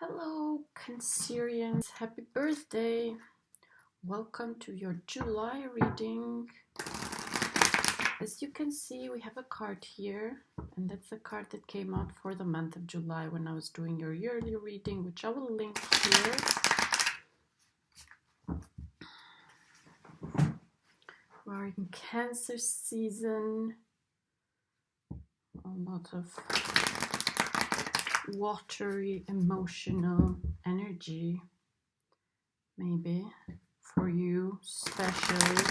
Hello, Cancerians. Happy birthday. Welcome to your July reading. As you can see, we have a card here, and that's the card that came out for the month of July when I was doing your yearly reading, which I will link here. We're in Cancer season. A lot of watery, emotional energy, maybe for you, especially.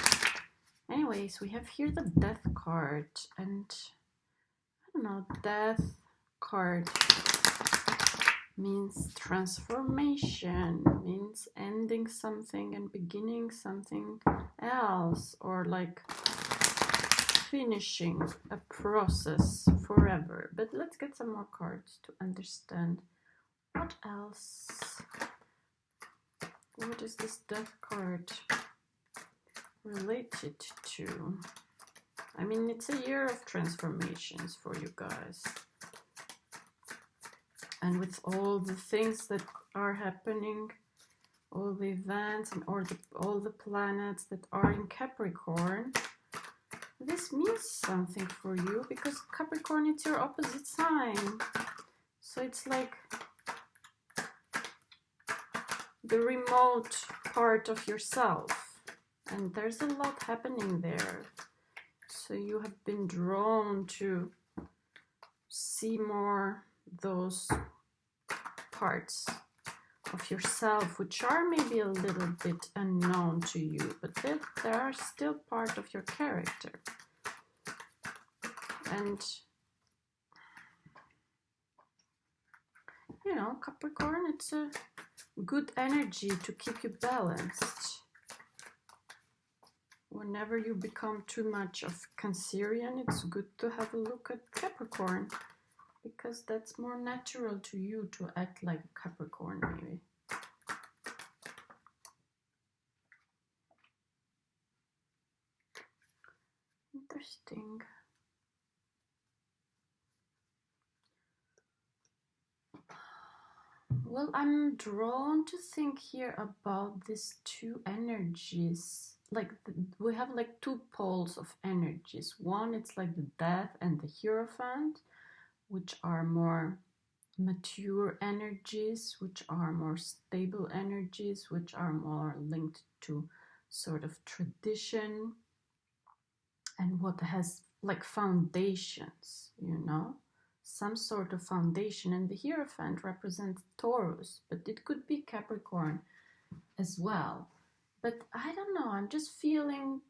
Anyways, we have here the Death card, and I don't know, Death card means transformation, means ending something and beginning something else, or like finishing a process forever. But let's get some more cards to understand what else. What is this Death card related to? I mean, it's a year of transformations for you guys. And with all the things that are happening, all the events and all the planets that are in Capricorn, this means something for you because Capricorn, it's your opposite sign. So it's like the remote part of yourself. And there's a lot happening there. So you have been drawn to see more those parts of yourself, which are maybe a little bit unknown to you, but they are still part of your character. And, you know, Capricorn, it's a good energy to keep you balanced. Whenever you become too much of Cancerian, it's good to have a look at Capricorn, because that's more natural to you to act like Capricorn, maybe. Interesting. Well, I'm drawn to think here about these two energies. Like we have like two poles of energies. One, it's like the Death and the Hierophant, which are more mature energies, which are more stable energies, which are more linked to sort of tradition and what has like foundations, you know, some sort of foundation. And the Hierophant represents Taurus, but it could be Capricorn as well. But I don't know, I'm just feeling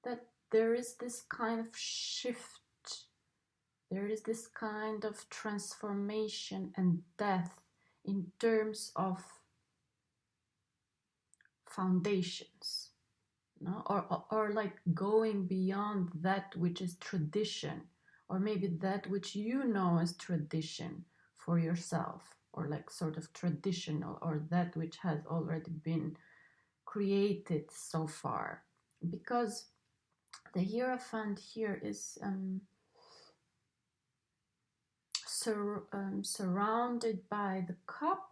that there is this kind of shift. There is this kind of transformation and death in terms of foundations, no? Or like going beyond that which is tradition, or maybe that which you know as tradition for yourself, or like sort of traditional, or that which has already been created so far. Because the Hierophant here is surrounded by the cup,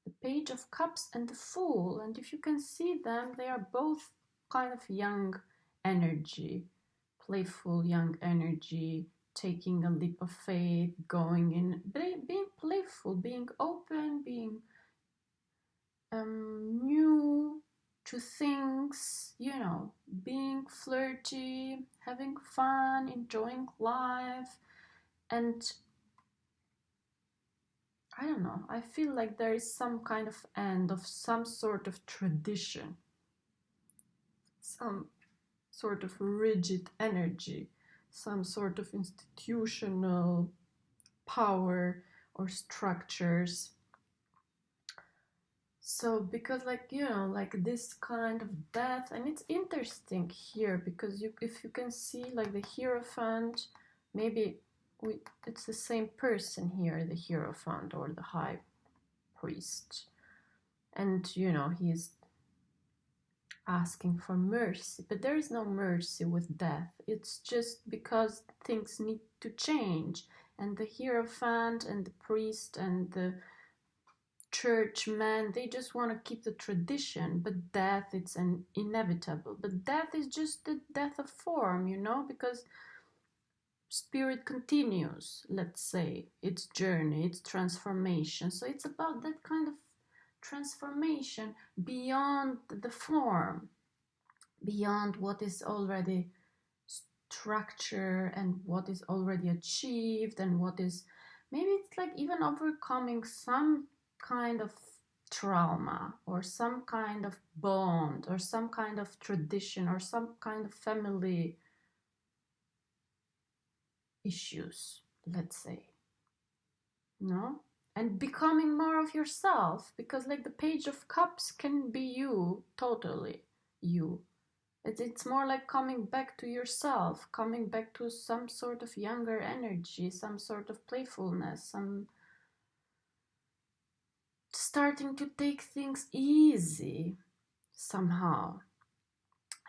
the Page of Cups, and the Fool. And if you can see them, they are both kind of young energy, playful young energy, taking a leap of faith, going in, being playful, being open, being new to things, you know, being flirty, having fun, enjoying life. And I don't know, I feel like there is some kind of end of some sort of tradition, some sort of rigid energy, some sort of institutional power or structures. So because, like, you know, like this kind of death, and it's interesting here because if you can see like the Hierophant, maybe it's the same person here, the Hierophant or the High Priest, and you know, he's asking for mercy, but there is no mercy with death. It's just because things need to change, and the Hierophant and the priest and the churchmen, they just want to keep the tradition, but death, it's an inevitable. But death is just the death of form, you know, because spirit continues, let's say, its journey, its transformation. So it's about that kind of transformation beyond the form, beyond what is already structure and what is already achieved, and what is, maybe it's like even overcoming some kind of trauma or some kind of bond or some kind of tradition or some kind of family issues, let's say, no, and becoming more of yourself, because like the Page of Cups can be you, totally you. It's more like coming back to yourself, coming back to some sort of younger energy, some sort of playfulness, some starting to take things easy somehow.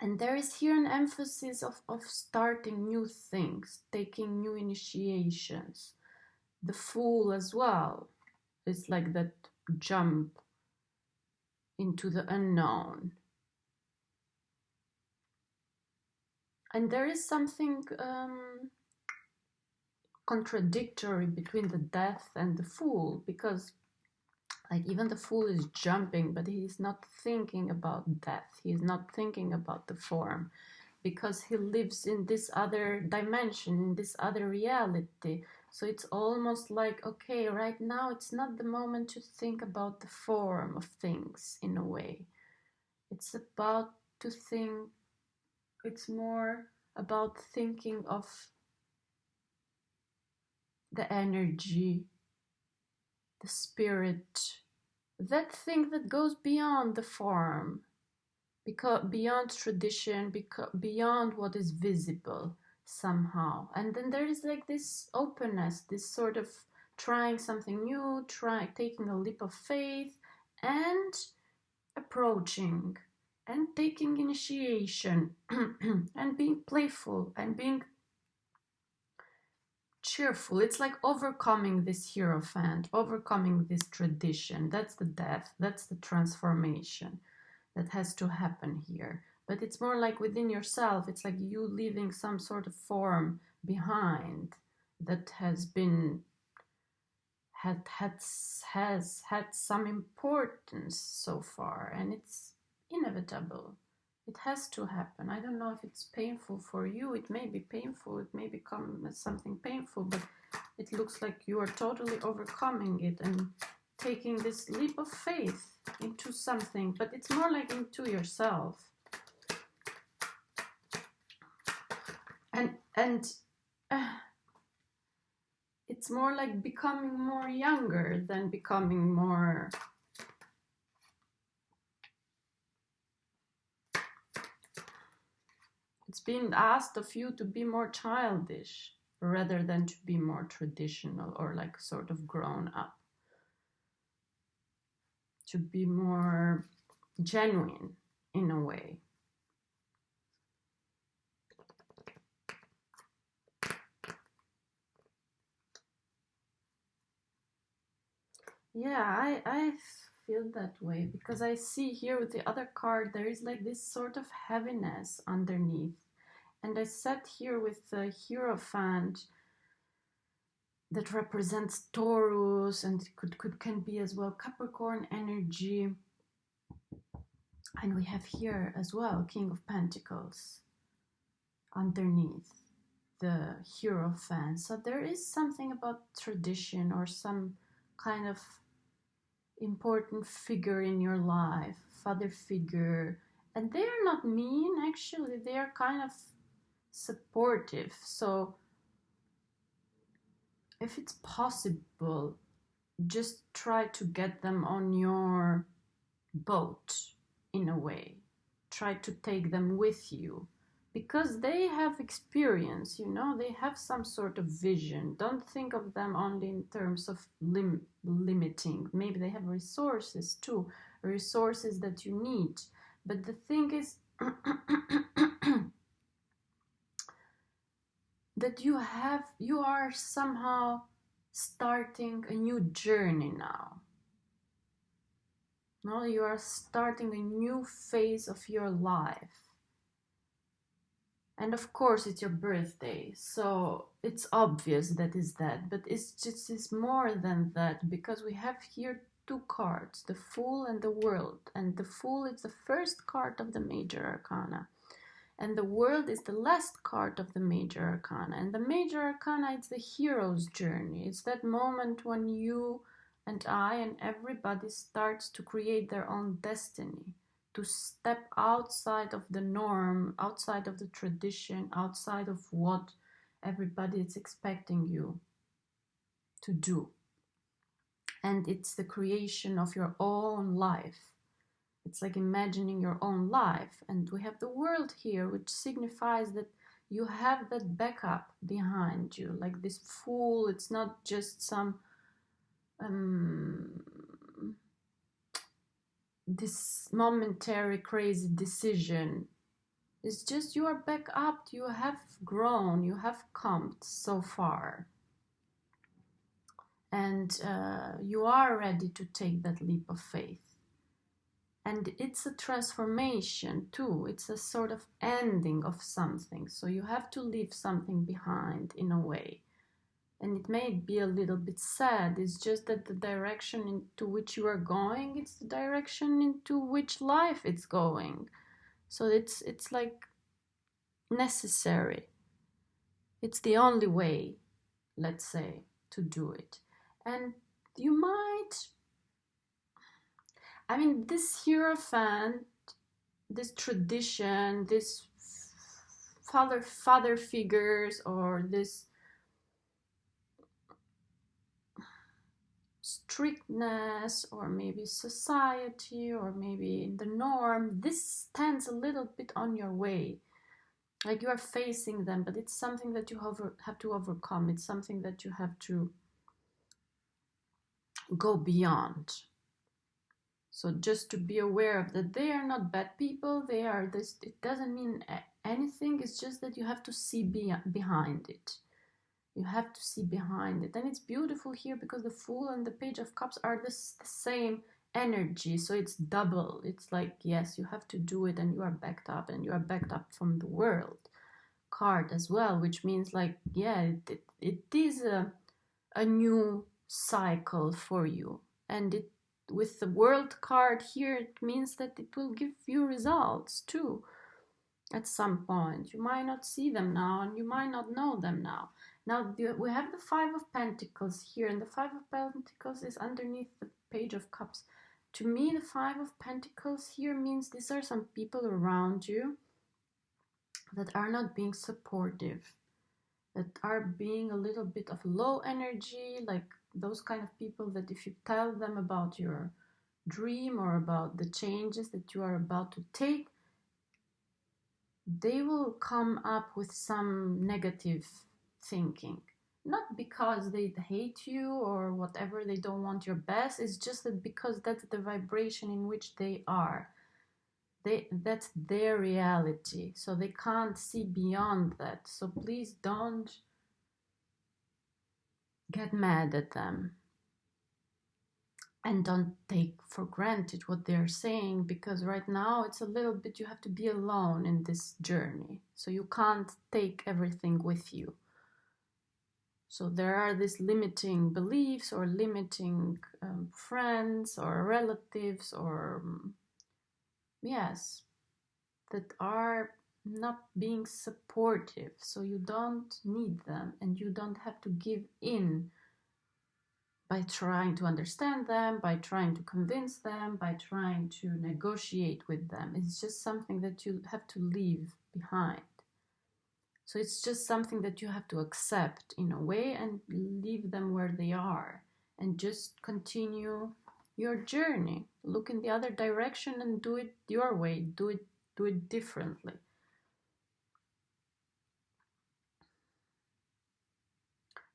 And there is here an emphasis of starting new things, taking new initiations. The Fool as well is like that jump into the unknown. And there is something contradictory between the Death and the Fool, because like even the Fool is jumping, but he's not thinking about death. He's not thinking about the form, because he lives in this other dimension, in this other reality. So it's almost like, okay, right now it's not the moment to think about the form of things in a way. It's about to think, it's more about thinking of the energy, the spirit, that thing that goes beyond the form, because beyond tradition, because beyond what is visible somehow. And then there is like this openness, this sort of trying something new, taking a leap of faith and approaching and taking initiation and being playful and being cheerful. It's like overcoming this hierophant, overcoming this tradition. That's the death, that's the transformation that has to happen here. But it's more like within yourself. It's like you leaving some sort of form behind that has been has had some importance so far, and it's inevitable. It has to happen. I don't know if it's painful for you. It may be painful, it may become something painful, but it looks like you are totally overcoming it and taking this leap of faith into something, but it's more like into yourself. And it's more like becoming more younger than becoming more it's being asked of you to be more childish rather than to be more traditional or like sort of grown up, to be more genuine in a way. Yeah, I feel that way, because I see here with the other card there is like this sort of heaviness underneath. And I sat here with the Hierophant that represents Taurus, and can be as well Capricorn energy. And we have here as well King of Pentacles underneath the Hierophant. So there is something about tradition or some kind of important figure in your life, father figure. And they are not mean, actually. They are kind of supportive. So if it's possible, just try to get them on your boat in a way. Try to take them with you, because they have experience, you know, they have some sort of vision. Don't think of them only in terms of limiting. Maybe they have resources too, resources that you need. But the thing is that you are somehow starting a new journey now. No, you are starting a new phase of your life. And of course, it's your birthday, so it's obvious that is that. But it's more than that, because we have here two cards, the Fool and the World. And the Fool is the first card of the Major Arcana, and the World is the last card of the Major Arcana. And the Major Arcana, it's the hero's journey. It's that moment when you and I and everybody starts to create their own destiny, to step outside of the norm, outside of the tradition, outside of what everybody is expecting you to do. And it's the creation of your own life. It's like imagining your own life. And we have the World here, which signifies that you have that backup behind you. Like this Fool, it's not just some this momentary crazy decision. It's just you are back up, you have grown, you have come so far. And you are ready to take that leap of faith. And it's a transformation too. It's a sort of ending of something. So you have to leave something behind in a way. And it may be a little bit sad. It's just that the direction into which you are going, it's the direction into which life it's going. So it's like necessary. It's the only way, let's say, to do it. And you might, I mean, this Hierophant, this tradition, this father figures, or this strictness, or maybe society, or maybe the norm, this stands a little bit on your way. Like you are facing them, but it's something that you have to overcome. It's something that you have to go beyond. So just to be aware of that, they are not bad people. They are this. It doesn't mean anything. It's just that you have to see behind it. You have to see behind it. And it's beautiful here because the Fool and the Page of Cups are the same energy. So it's double. It's like, yes, you have to do it, and you are backed up, and you are backed up from the World card as well, which means like, yeah, it is a new cycle for you. And it, with the World card here, it means that it will give you results too at some point. You might not see them now, and you might not know them now. Now we have the Five of Pentacles here, and the Five of Pentacles is underneath the Page of Cups. To me, the Five of Pentacles here means these are some people around you that are not being supportive, that are being a little bit of low energy, like those kind of people that if you tell them about your dream or about the changes that you are about to take, they will come up with some negative thinking. Not because they hate you or whatever, they don't want your best. It's just that because that's the vibration in which they are. That's their reality. So they can't see beyond that. So please don't get mad at them. And don't take for granted what they're saying, because right now it's a little bit, you have to be alone in this journey. So you can't take everything with you. So there are these limiting beliefs or limiting friends or relatives or, yes, that are not being supportive. So you don't need them, and you don't have to give in by trying to understand them, by trying to convince them, by trying to negotiate with them. It's just something that you have to leave behind. So it's just something that you have to accept in a way and leave them where they are, and just continue your journey. Look in the other direction and do it your way. Do it differently.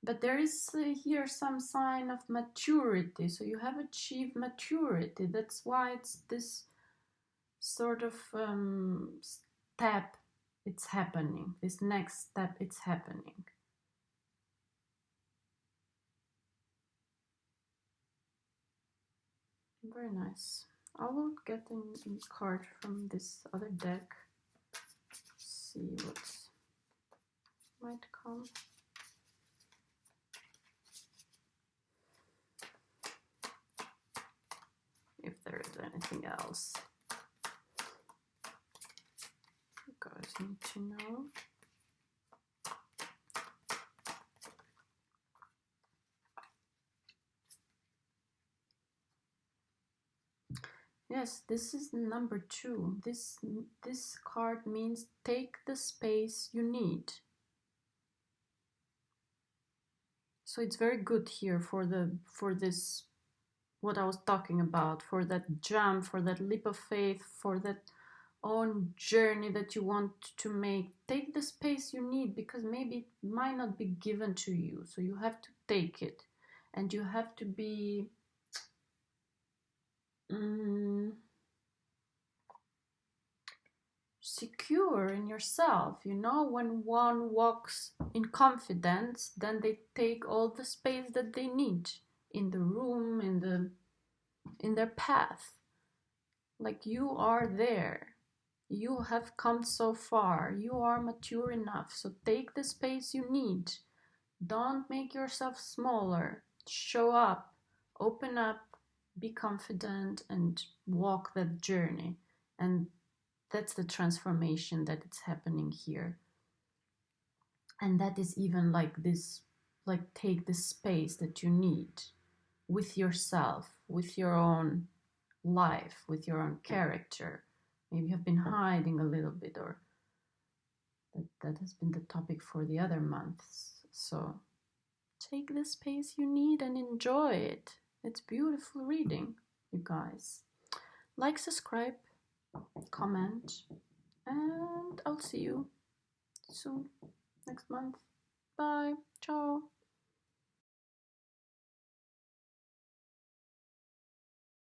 But there is here some sign of maturity. So you have achieved maturity. That's why it's this sort of step it's happening. This next step it's happening. Very nice. I will get a card from this other deck. See what might come. If there is anything else you guys need to know. Yes, this is number 2. This card means take the space you need. So it's very good here for this, what I was talking about, for that jump, for that leap of faith, for that own journey that you want to make. Take the space you need, because maybe it might not be given to you, so you have to take it, and you have to be secure in yourself. You know, when one walks in confidence, then they take all the space that they need in the room, in their path. Like, you are there, you have come so far, you are mature enough, so take the space you need. Don't make yourself smaller. Show up, open up, be confident, and walk that journey. And that's the transformation that is happening here. And that is even like this, like, take the space that you need with yourself, with your own life, with your own character. Maybe you have been hiding a little bit, or that has been the topic for the other months. So take the space you need and enjoy it. It's beautiful reading, you guys. Like, subscribe, comment, and I'll see you soon next month. Bye. Ciao.